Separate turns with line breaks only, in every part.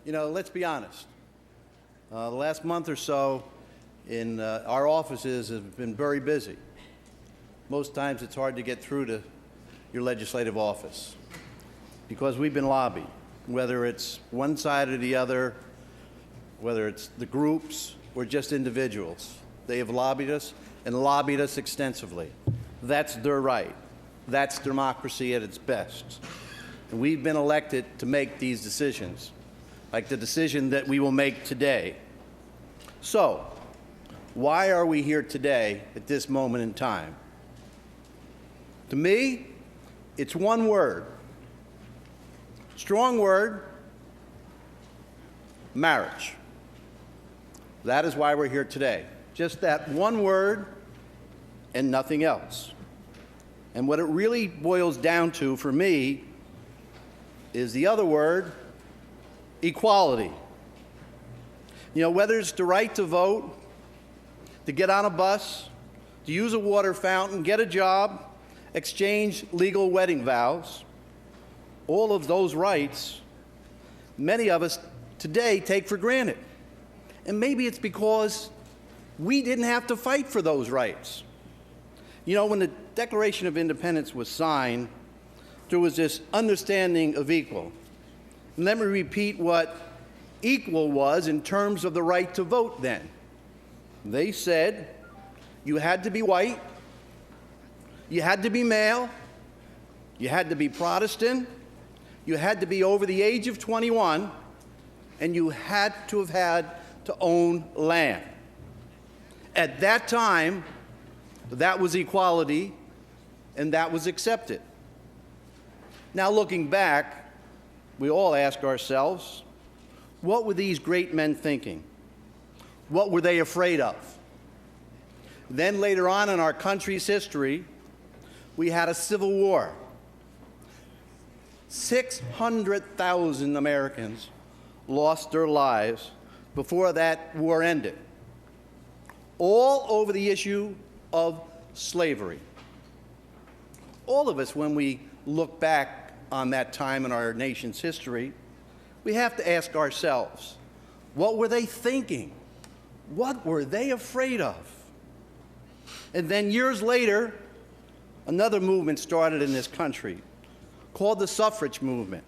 Let's be honest. The last month or so in our offices have been very busy. Most times it's hard to get through to your legislative office because we've been lobbied, whether it's one side or the other, whether it's the groups or just individuals. They have lobbied us and lobbied us extensively. That's their right. That's democracy at its best. And we've been elected to make these decisions, like the decision that we will make today. So, why are we here today at this moment in time? To me, it's one word. Strong word, marriage. That is why we're here today. Just that one word and nothing else. And what it really boils down to for me is the other word, equality. Whether it's the right to vote, to get on a bus, to use a water fountain, get a job, exchange legal wedding vows, all of those rights, many of us today take for granted. And maybe it's because we didn't have to fight for those rights. When the Declaration of Independence was signed, there was this understanding of equal. And let me repeat what equal was in terms of the right to vote then. They said you had to be white, you had to be male, you had to be Protestant, you had to be over the age of 21, and you had to have had to own land. At that time, that was equality, and that was accepted. Now, looking back, we all ask ourselves, what were these great men thinking? What were they afraid of? Then later on in our country's history, we had a civil war. 600,000 Americans lost their lives before that war ended, all over the issue of slavery. All of us, when we look back on that time in our nation's history, we have to ask ourselves, what were they thinking? What were they afraid of? And then years later, another movement started in this country called the suffrage movement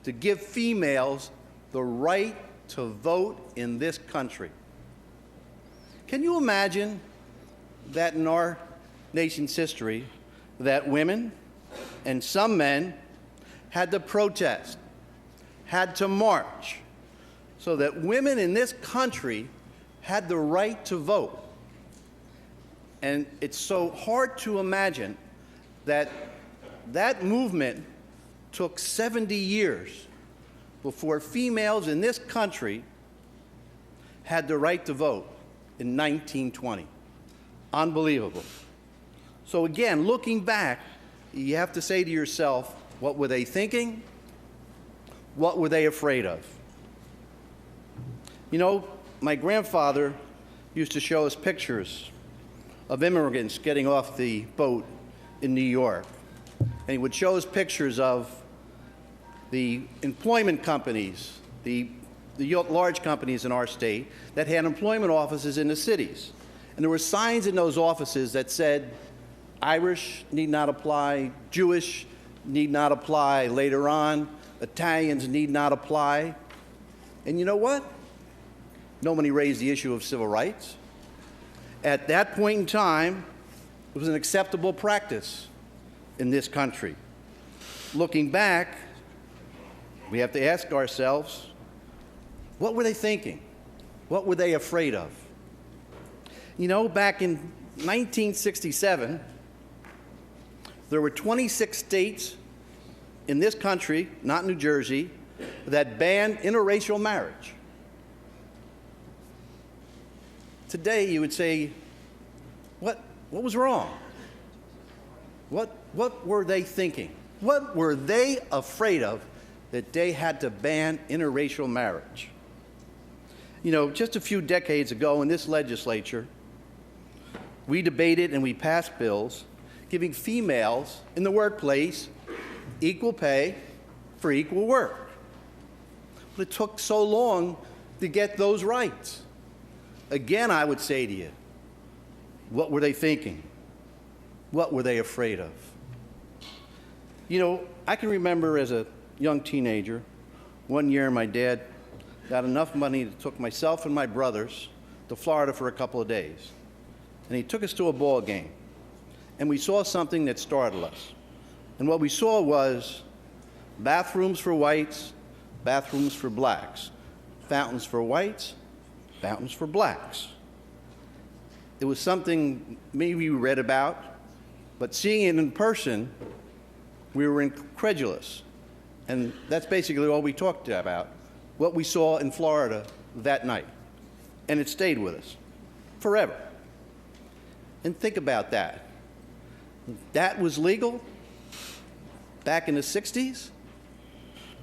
to give females the right to vote in this country. Can you imagine that in our nation's history, that women and some men had to protest, had to march, so that women in this country had the right to vote? And it's so hard to imagine that that movement took 70 years before females in this country had the right to vote in 1920. Unbelievable. So again, looking back, you have to say to yourself, what were they thinking? What were they afraid of? My grandfather used to show us pictures of immigrants getting off the boat in New York. And he would show us pictures of the employment companies, the large companies in our state that had employment offices in the cities. And there were signs in those offices that said, Irish need not apply, Jewish need not apply later on, Italians need not apply. And you know what? Nobody raised the issue of civil rights. At that point in time, it was an acceptable practice in this country. Looking back, we have to ask ourselves, what were they thinking? What were they afraid of? Back in 1967, there were 26 states in this country, not New Jersey, that banned interracial marriage. Today, you would say, what was wrong? What were they thinking? What were they afraid of that they had to ban interracial marriage? Just a few decades ago in this legislature, we debated and we passed bills giving females in the workplace equal pay for equal work. but it took so long to get those rights. Again, I would say to you, what were they thinking? What were they afraid of? You know, I can remember as a young teenager, one year my dad got enough money that took myself and my brothers to Florida for a couple of days. And he took us to a ball game. And we saw something that startled us. And what we saw was bathrooms for whites, bathrooms for blacks, fountains for whites, fountains for blacks. It was something maybe we read about, but seeing it in person, we were incredulous. And that's basically all we talked about, what we saw in Florida that night. And it stayed with us forever. And think about that. That was legal back in the 60s?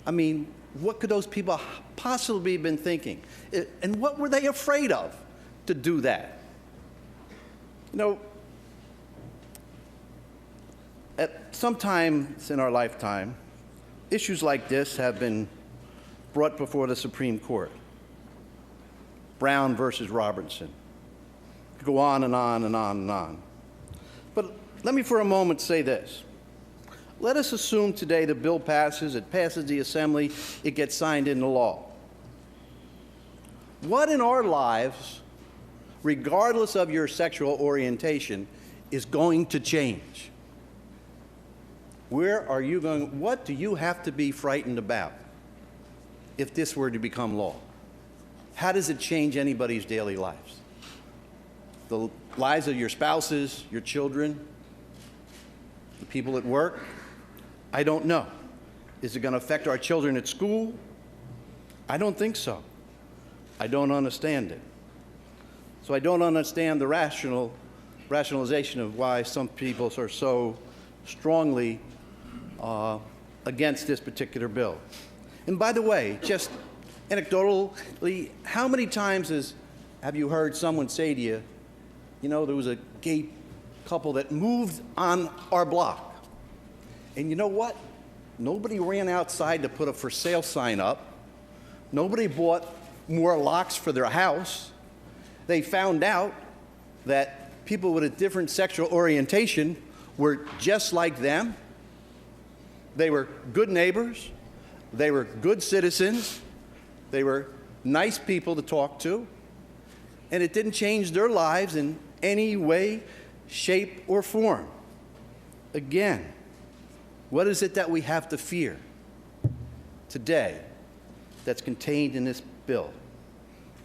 I mean, what could those people possibly have been thinking? And what were they afraid of to do that? You know, at some times in our lifetime, issues like this have been brought before the Supreme Court. Brown versus Robertson. Go on and on and on and on. But let me for a moment say this. Let us assume today the bill passes, it passes the Assembly, it gets signed into law. What in our lives, regardless of your sexual orientation, is going to change? Where are you going? What do you have to be frightened about if this were to become law? How does it change anybody's daily lives? The lives of your spouses, your children, the people at work? I don't know. Is it going to affect our children at school? I don't think so. I don't understand it. So I don't understand the rationalization of why some people are so strongly against this particular bill. And by the way, just anecdotally, how many times have you heard someone say to you, you know, there was a gay couple that moved on our block. And you know what? Nobody ran outside to put a for sale sign up. Nobody bought more locks for their house. They found out that people with a different sexual orientation were just like them. They were good neighbors. They were good citizens. They were nice people to talk to. And it didn't change their lives in any way, shape, or form. Again, what is it that we have to fear today that's contained in this bill?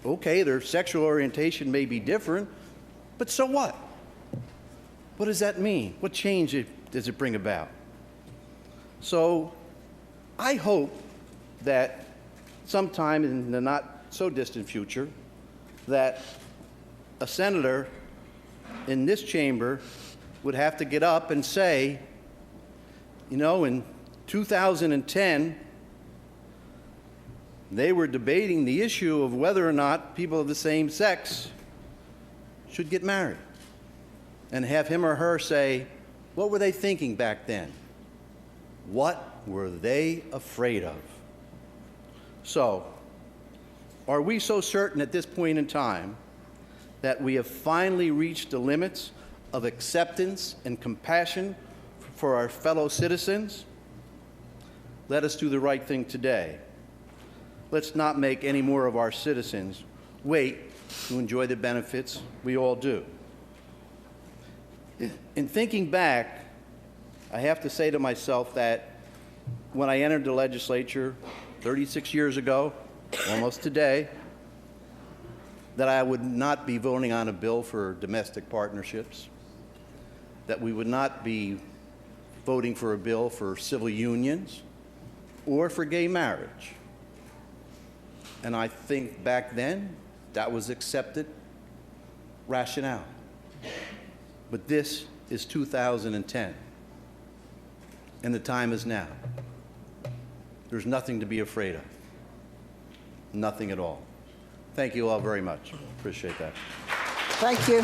Okay, their sexual orientation may be different, but so what? What does that mean? What change does it bring about? So I hope that sometime in the not so distant future that a senator in this chamber would have to get up and say, you know, in 2010, they were debating the issue of whether or not people of the same sex should get married. And have him or her say, what were they thinking back then? What were they afraid of? So, are we so certain at this point in time that we have finally reached the limits of acceptance and compassion for our fellow citizens? Let us do the right thing today. Let's not make any more of our citizens wait to enjoy the benefits we all do. In thinking back, I have to say to myself that when I entered the legislature 36 years ago, almost today, that I would not be voting on a bill for domestic partnerships, that we would not be voting for a bill for civil unions or for gay marriage. And I think back then that was accepted rationale. But this is 2010, and the time is now. There's nothing to be afraid of. Nothing at all. Thank you all very much. Appreciate that.
Thank you.